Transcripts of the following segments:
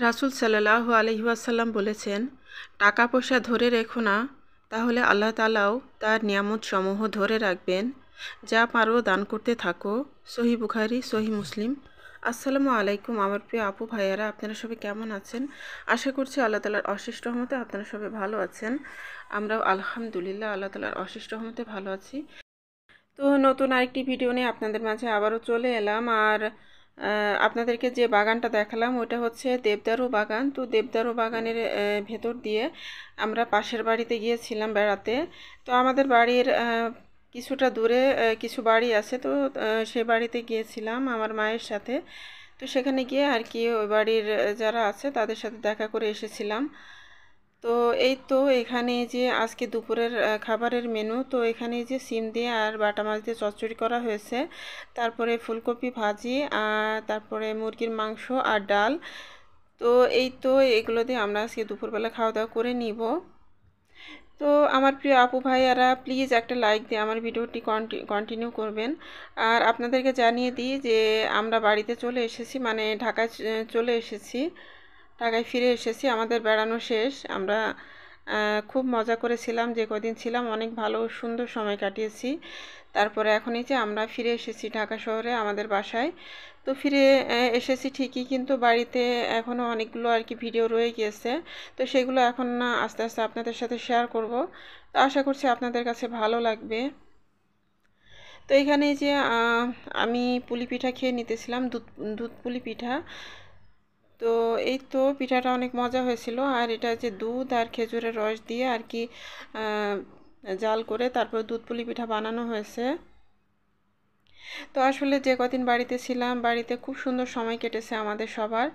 রাসূল সাল্লাল্লাহু আলাইহি ওয়াসাল্লাম বলেছেন, টাকা পয়সা ধরে রেখো না, তাহলে আল্লাহ তাআলাও তার নিয়ামত সমূহ ধরে রাখবেন। যা পারো দান করতে থাকো। সহিহ বুখারী, সহিহ মুসলিম। আসসালামু আলাইকুম আমার প্রিয় আপু ভাইয়ারা, আপনারা সবাই কেমন আছেন? আশা করছি আল্লাহ তাআলার অশেষ রহমতে আপনারা সবাই ভালো আছেন। আমরাও আলহামদুলিল্লাহ আল্লাহ তাআলার অশেষ রহমতে ভালো আছি। তো নতুন আরেকটি ভিডিও নিয়ে আপনাদের মাঝে আবারও চলে এলাম। আর আপনাদেরকে যে বাগানটা দেখালাম ওটা হচ্ছে দেবদারু বাগান। তো দেবদারু বাগানের ভেতর দিয়ে আমরা পাশের বাড়িতে গিয়েছিলাম বেড়াতে। তো আমাদের বাড়ির কিছুটা দূরে কিছু বাড়ি আছে, তো সে বাড়িতে গিয়েছিলাম আমার মায়ের সাথে। তো সেখানে গিয়ে আর কি ওই বাড়ির যারা আছে তাদের সাথে দেখা করে এসেছিলাম। তো এই তো এখানে যে আজকে দুপুরের খাবারের মেনু, তো এখানে যে সিম দিয়ে আর বাটা মাছ দিয়ে চচ্চড়ি করা হয়েছে, তারপরে ফুলকপি ভাজি, আর তারপরে মুরগির মাংস আর ডাল। তো এই তো এগুলো দিয়ে আমরা আজকে দুপুরবেলা খাওয়া দাওয়া করে নিব। তো আমার প্রিয় আপু ভাইয়ারা, প্লিজ একটা লাইক দিয়ে আমার ভিডিওটি কন্টিনিউ করবেন। আর আপনাদেরকে জানিয়ে দিই যে আমরা বাড়িতে চলে এসেছি, মানে ঢাকায় চলে এসেছি, ঢাকায় ফিরে এসেছি। আমাদের বেড়ানো শেষ। আমরা খুব মজা করেছিলাম, যে কদিন ছিলাম অনেক ভালো সুন্দর সময় কাটিয়েছি। তারপরে এখন এই যে আমরা ফিরে এসেছি ঢাকা শহরে আমাদের বাসায়। তো ফিরে এসেছি ঠিকই, কিন্তু বাড়িতে এখনও অনেকগুলো আর কি ভিডিও রয়ে গিয়েছে। তো সেগুলো এখন আস্তে আস্তে আপনাদের সাথে শেয়ার করব। তো আশা করছি আপনাদের কাছে ভালো লাগবে। তো এখানে যে আমি পুলি পিঠা খেয়ে নিতেছিলাম, দুধ দুধ পুলি পিঠা। তো এই তো পিঠাটা অনেক মজা হয়েছিল। আর এটা যে দুধ আর খেজুরের রস দিয়ে আর কি জাল করে তারপর দুধ পুলি পিঠা বানানো হয়েছে। তো আসলে যে কদিন বাড়িতে ছিলাম, বাড়িতে খুব সুন্দর সময় কেটেছে আমাদের সবার।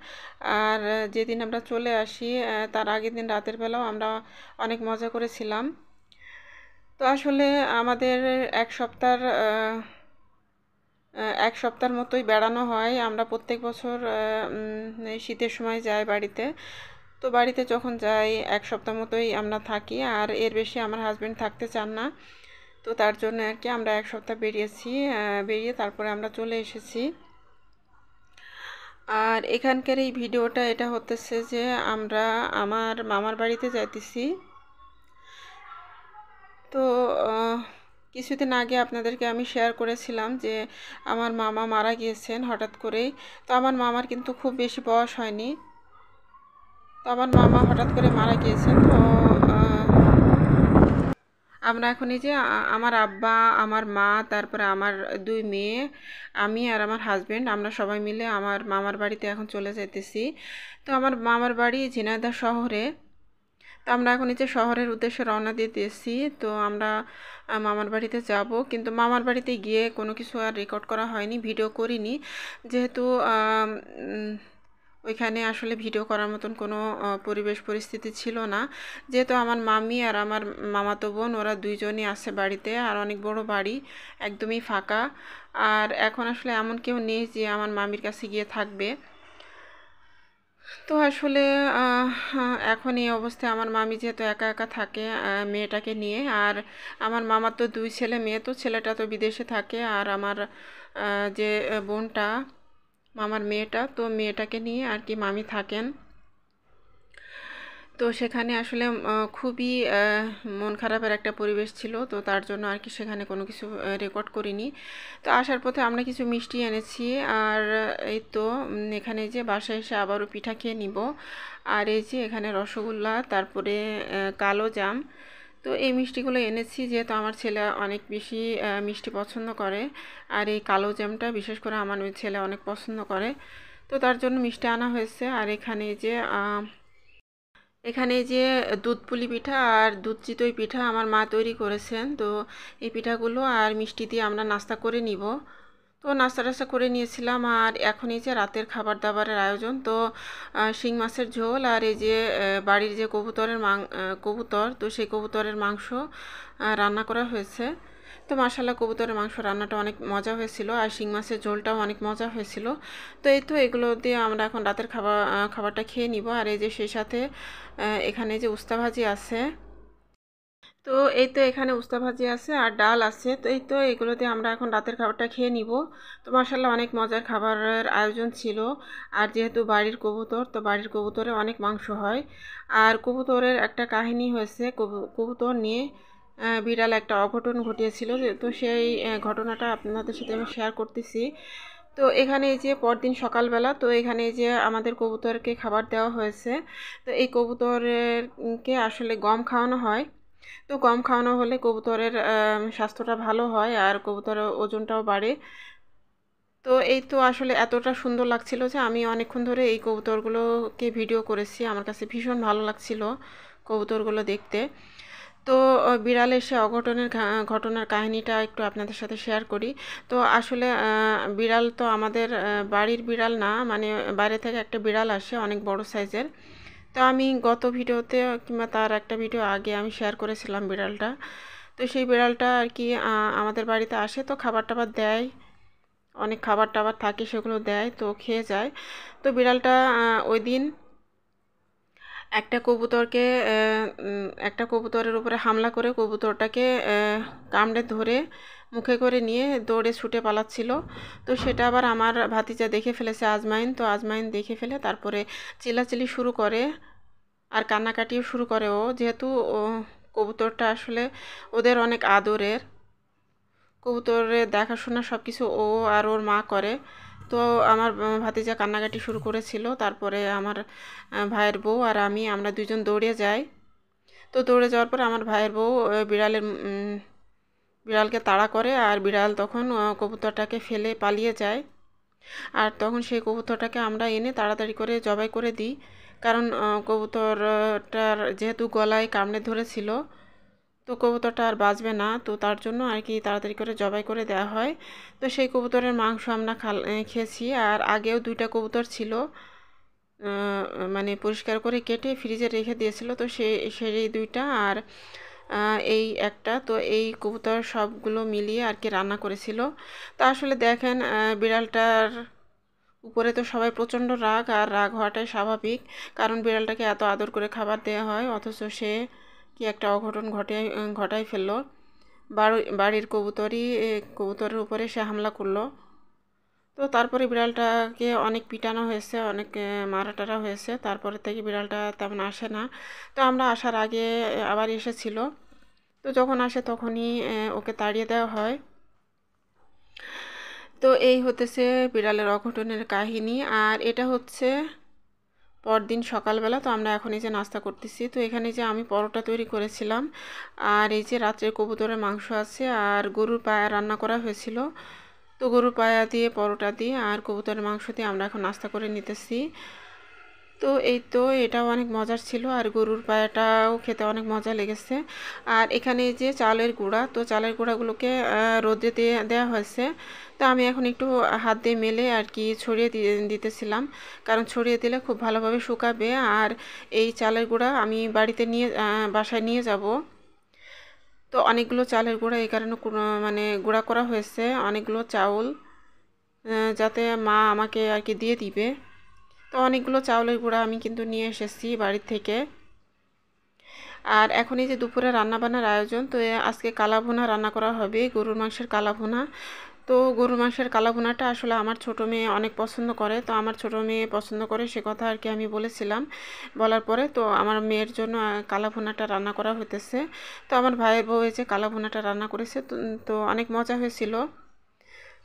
আর যেদিন আমরা চলে আসি তার আগের দিন রাতের বেলাও আমরা অনেক মজা করেছিলাম। তো আসলে আমাদের এক সপ্তাহ এক সপ্তাহের মতোই বেড়ানো হয়। আমরা প্রত্যেক বছর শীতের সময় যাই বাড়িতে। তো বাড়িতে যখন যাই এক সপ্তাহ মতোই আমরা থাকি, আর এর বেশি আমার হাজব্যান্ড থাকতে চান না। তো তার জন্য আর কি আমরা এক সপ্তাহ বেরিয়েছি, বেরিয়ে তারপরে আমরা চলে এসেছি। আর এখানকার এই ভিডিওটা এটা হতেছে যে আমরা আমার মামার বাড়িতে যাইতেছি। তো কিছুদিন আগে আপনাদেরকে আমি শেয়ার করেছিলাম যে আমার মামা মারা গিয়েছেন হঠাৎ করেই। তো আমার মামার কিন্তু খুব বেশি বয়স হয়নি। তো আমার মামা হঠাৎ করে মারা গিয়েছেন। তো আমরা এখন এই যে আমার আব্বা, আমার মা, তারপরে আমার দুই মেয়ে, আমি আর আমার হাজব্যান্ড, আমরা সবাই মিলে আমার মামার বাড়িতে এখন চলে যেতেছি। তো আমার মামার বাড়ি ঝিনাইদহ শহরে। তো আমরা এখন এই যে শহরের উদ্দেশ্যে রওনা দিতেছি। তো আমরা মামার বাড়িতে যাব, কিন্তু মামার বাড়িতে গিয়ে কোনো কিছু আর রেকর্ড করা হয়নি, ভিডিও করিনি, যেহেতু ওইখানে আসলে ভিডিও করার মতন কোনো পরিবেশ পরিস্থিতি ছিল না। যেহেতু আমার মামি আর আমার মামাতো বোন ওরা দুইজনই আছে বাড়িতে, আর অনেক বড় বাড়ি, একদমই ফাঁকা। আর এখন আসলে এমন কেউ নেই যে আমার মামির কাছে গিয়ে থাকবে। তো আসলে এখন এই অবস্থায় আমার মামি যেহেতু একা একা থাকে মেয়েটাকে নিয়ে, আর আমার মামার তো দুই ছেলে মেয়ে, তো ছেলেটা তো বিদেশে থাকে, আর আমার যে বোনটা, মামার মেয়েটা, তো মেয়েটাকে নিয়ে আর কি মামি থাকেন। তো সেখানে আসলে খুবই মন খারাপের একটা পরিবেশ ছিল। তো তার জন্য আর কি সেখানে কোনো কিছু রেকর্ড করিনি। তো আসার পথে আমরা কিছু মিষ্টি এনেছি। আর এই তো এখানে যে বাসায় এসে আবারও পিঠা খেয়ে নিব। আর এই যে এখানে রসগোল্লা, তারপরে কালো জাম। তো এই মিষ্টিগুলো এনেছি যেহেতু আমার ছেলে অনেক বেশি মিষ্টি পছন্দ করে। আর এই কালো জামটা বিশেষ করে আমার ওই ছেলে অনেক পছন্দ করে। তো তার জন্য মিষ্টি আনা হয়েছে। আর এখানে যে দুধ পুলি পিঠা আর দুধ চিতই পিঠা আমার মা তৈরি করেছেন। তো এই পিঠাগুলো আর মিষ্টি দিয়ে আমরা নাস্তা করে নিব। তো নাস্তা টাস্তা করে নিয়েছিলাম। আর এখন এই যে রাতের খাবার দাবারের আয়োজন, তো শিং মাছের ঝোল, আর এই যে বাড়ির যে কবুতর, তো সেই কবুতরের মাংস রান্না করা হয়েছে। তো মাশাআল্লাহ কবুতরের মাংস রান্নাটা অনেক মজা হয়েছিল, আর শিং মাছের ঝোলটাও অনেক মজা হয়েছিল। তো এই তো এগুলো দিয়ে আমরা এখন রাতের খাবারটা খেয়ে নিব। আর এই যে সেই সাথে এখানে যে উস্তা ভাজি আছে। তো এই তো এখানে উস্তা ভাজি আছে আর ডাল আছে। তো এই তো এগুলো দিয়ে আমরা এখন রাতের খাবারটা খেয়ে নিব। তো মাশাআল্লাহ অনেক মজার খাবারের আয়োজন ছিল। আর যেহেতু বাড়ির কবুতর, তো বাড়ির কবুতরে অনেক মাংস হয়। আর কবুতরের একটা কাহিনী হয়েছে, কবুতর নিয়ে বিড়াল একটা অঘটন ঘটিয়েছিল। তো সেই ঘটনাটা আপনাদের সাথে আমি শেয়ার করতেছি। তো এখানে এই যে পরদিন সকালবেলা, তো এখানে এই যে আমাদের কবুতরকে খাবার দেওয়া হয়েছে। তো এই কবুতরকে আসলে গম খাওয়ানো হয়। তো গম খাওয়ানো হলে কবুতরের স্বাস্থ্যটা ভালো হয় আর কবুতরের ওজনটাও বাড়ে। তো এই তো আসলে এতটা সুন্দর লাগছিল যে আমি অনেকক্ষণ ধরে এই কবুতরগুলোকে ভিডিও করেছি। আমার কাছে ভীষণ ভালো লাগছিল কবুতরগুলো দেখতে। তো বিড়ালের সে অঘটনের ঘটনার কাহিনীটা একটু আপনাদের সাথে শেয়ার করি। তো আসলে বিড়াল তো আমাদের বাড়ির বিড়াল না, মানে বাইরে থেকে একটা বিড়াল আসে অনেক বড় সাইজের। তো আমি গত ভিডিওতে কিংবা তার একটা ভিডিও আগে আমি শেয়ার করেছিলাম বিড়ালটা। তো সেই বিড়ালটা আর কি আমাদের বাড়িতে আসে, তো খাবার টাবার দেয়, অনেক খাবার টাবার থাকে সেগুলো দেয়, তো খেয়ে যায়। তো বিড়ালটা ওই দিন একটা কবুতরকে একটা কবুতরের উপরে হামলা করে কবুতরটাকে কামড়ে ধরে মুখে করে নিয়ে দৌড়ে ছুটে পালাচ্ছিল। তো সেটা আবার আমার ভাতিজা দেখে ফেলেছে, আজমাইন। তো আজমাইন দেখে ফেলে তারপরে চিল্লাচিল্লি শুরু করে আর কান্নাকাটিও শুরু করে। ও যেহেতু কবুতরটা আসলে ওদের অনেক আদরের, কবুতরের দেখাশোনা সব কিছু ও আর ওর মা করে। তো আমার ভাতিজা কান্নাকাটি শুরু করেছিল। তারপরে আমার ভাইয়ের বউ আর আমরা দুজন দৌড়ে যাই। তো দৌড়ে যাওয়ার পর আমার ভাইয়ের বউ বিড়ালকে তাড়া করে আর বিড়াল তখন কবুতরটাকে ফেলে পালিয়ে যায়। আর তখন সেই কবুতরটাকে আমরা এনে তাড়াতাড়ি করে জবাই করে দিই, কারণ কবুতরটার যেহেতু গলায় কামড়ে ধরেছিল, তো কবুতরটা আর বাঁচবে না। তো তার জন্য আর কি তাড়াতাড়ি করে জবাই করে দেওয়া হয়। তো সেই কবুতরের মাংস আমরা খেয়েছি। আর আগেও দুইটা কবুতর ছিল, মানে পরিষ্কার করে কেটে ফ্রিজে রেখে দিয়েছিল। তো সেই দুইটা আর এই একটা, তো এই কবুতর সবগুলো মিলিয়ে আর কি রান্না করেছিল। তো আসলে দেখেন বিড়ালটার উপরে তো সবাই প্রচণ্ড রাগ, আর রাগ হওয়াটাই স্বাভাবিক, কারণ বিড়ালটাকে এত আদর করে খাবার দেওয়া হয়, অথচ সে কি একটা অঘটন ঘটাই ফেললো। বাড়ির কবুতরের উপরে সে হামলা করলো। তো তারপরে বিড়ালটাকে অনেক পিটানো হয়েছে, অনেক মারা টারা হয়েছে। তারপরে থেকে বিড়ালটা তেমন আসে না। তো আমরা আসার আগে আবার এসেছিল। তো যখন আসে তখনই ওকে তাড়িয়ে দেওয়া হয়। তো এই হতেছে বিড়ালের অঘটনের কাহিনী। আর এটা হচ্ছে পরদিন সকালবেলা। তো আমরা এখন এই যে নাস্তা করতেছি। তো এখানে যে আমি পরোটা তৈরি করেছিলাম, আর এই যে রাত্রে কবুতরের মাংস আছে আর গরুর পায়া রান্না করা হয়েছিল। তো গরুর পায়া দিয়ে, পরোটা দিয়ে আর কবুতরের মাংস দিয়ে আমরা এখন নাস্তা করে নিতেছি। তো এই তো এটাও অনেক মজার ছিল, আর গরুর পায়াটাও খেতে অনেক মজা লেগেছে। আর এখানে যে চালের গুঁড়া, তো চালের গুঁড়াগুলোকে রোদে দিয়ে দেওয়া হয়েছে। তো আমি এখন একটু হাত দিয়ে মেলে আর কি ছড়িয়ে দিতেছিলাম, কারণ ছড়িয়ে দিলে খুব ভালোভাবে শুকাবে। আর এই চালের গুঁড়া আমি বাসায় নিয়ে যাব। তো অনেকগুলো চালের গুঁড়া এই কারণে মানে গুঁড়া করা হয়েছে, অনেকগুলো চাউল, যাতে মা আমাকে আর কি দিয়ে দিবে। তো অনেকগুলো চাউলের গুঁড়া আমি কিন্তু নিয়ে এসেছি বাড়ির থেকে। আর এখন এই যে দুপুরে রান্নাবান্নার আয়োজন। তো আজকে কালাভুনা রান্না করা হবে, গরুর মাংসের কালাভুনা। তো গরুর মাংসের কালাভুনাটা আসলে আমার ছোটো মেয়ে অনেক পছন্দ করে। তো আমার ছোটো মেয়ে পছন্দ করে সে কথা আর কি আমি বলেছিলাম, বলার পরে তো আমার মেয়ের জন্য কালাভুনাটা রান্না করা হতেছে। তো আমার ভাইয়ের বউ এই যে কালাভুনাটা রান্না করেছে। তো অনেক মজা হয়েছিল,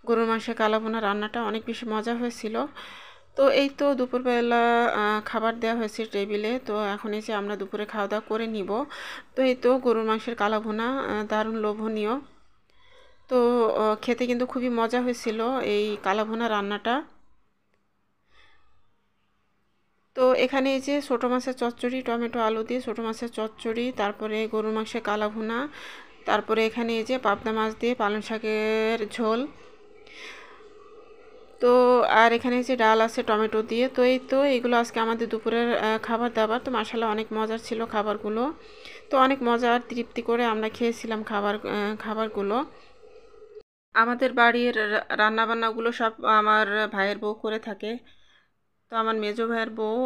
গরুর মাংসের কালাভুনা রান্নাটা অনেক বেশি মজা হয়েছিল। তো এই তো দুপুরবেলা খাবার দেওয়া হয়েছে টেবিলে। তো এখন এসে আমরা দুপুরে খাওয়া দাওয়া করে নিব। তো এই তো গরুর মাংসের কালাভুনা দারুণ লোভনীয়। তো খেতে কিন্তু খুবই মজা হয়েছিল এই কালাভুনা রান্নাটা। তো এখানে এই যে ছোটো মাছের চচ্চড়ি, টমেটো আলু দিয়ে ছোটো মাছের চচ্চড়ি, তারপরে গরুর মাংসের কালাভুনা, তারপরে এখানে এই যে পাবদা মাছ দিয়ে পালং শাকের ঝোল। তো আর এখানে যে ডাল আছে টমেটো দিয়ে। তো এই তো এইগুলো আজকে আমাদের দুপুরের খাবার দাবার। তো মাশাআল্লাহ অনেক মজার ছিল খাবারগুলো। তো অনেক মজা আর তৃপ্তি করে আমরা খেয়েছিলাম খাবারগুলো। আমাদের বাড়ির রান্নাবান্নাগুলো সব আমার ভাইয়ের বউ করে থাকে। তো আমার মেজো ভাইয়ের বউ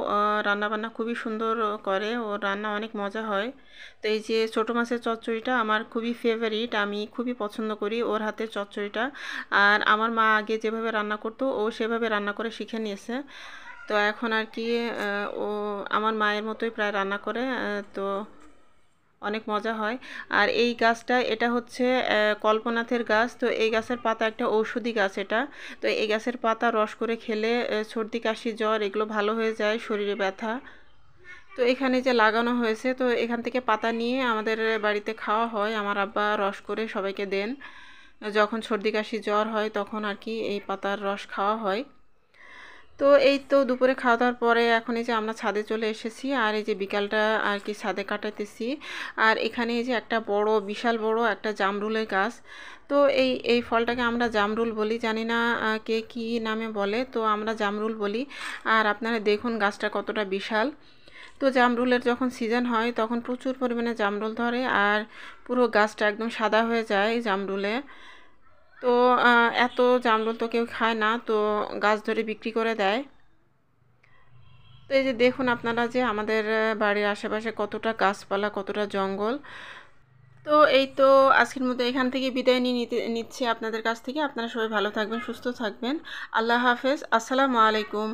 রান্না বান্না খুবই সুন্দর করে, ওর রান্না অনেক মজা হয়। তো এই যে ছোটো মাছের চচ্চড়িটা আমার খুবই ফেভারিট, আমি খুবই পছন্দ করি ওর হাতের চচ্চড়িটা। আর আমার মা আগে যেভাবে রান্না করতো ও সেভাবে রান্না করে শিখে নিয়েছে। তো এখন আর কি ও আমার মায়ের মতোই প্রায় রান্না করে। তো অনেক মজা হয়। আর এই গাছটা, এটা হচ্ছে কল্পনাথের গাছ। তো এই গাছের পাতা একটা ঔষধি গাছ এটা। তো এই গাছের পাতা রস করে খেলে সর্দি কাশি জ্বর এগুলো ভালো হয়ে যায়, শরীরে ব্যথা। তো এখানে যে লাগানো হয়েছে, তো এখান থেকে পাতা নিয়ে আমাদের বাড়িতে খাওয়া হয়, আমার আব্বা রস করে সবাইকে দেন। যখন সর্দি কাশি জ্বর হয় তখন আর কি এই পাতার রস খাওয়া হয়। তো এই তো দুপুরে খাওয়া দাওয়ার পরে এখন এই যে আমরা ছাদে চলে এসেছি, আর এই যে বিকালটা আর কি ছাদে কাটাইতেছি। আর এখানে এই যে একটা বড়, বিশাল বড় একটা জামরুলের গাছ। তো এই ফলটাকে আমরা জামরুল বলি, জানি না কে কী নামে বলে, তো আমরা জামরুল বলি। আর আপনারা দেখুন গাছটা কতটা বিশাল। তো জামরুলের যখন সিজন হয় তখন প্রচুর পরিমাণে জামরুল ধরে, আর পুরো গাছটা একদম সাদা হয়ে যায় জামরুলে। তো এত জামরুল তো কেউ খায় না, তো গাছ ধরে বিক্রি করে দেয়। তো এই যে দেখুন আপনারা যে আমাদের বাড়ির আশেপাশে কতটা গাছপালা, কতটা জঙ্গল। তো এই তো আজকের মতো এখান থেকে বিদায় নিচ্ছি আপনাদের কাছ থেকে। আপনারা সবাই ভালো থাকবেন, সুস্থ থাকবেন। আল্লাহ হাফেজ, আসসালামু আলাইকুম।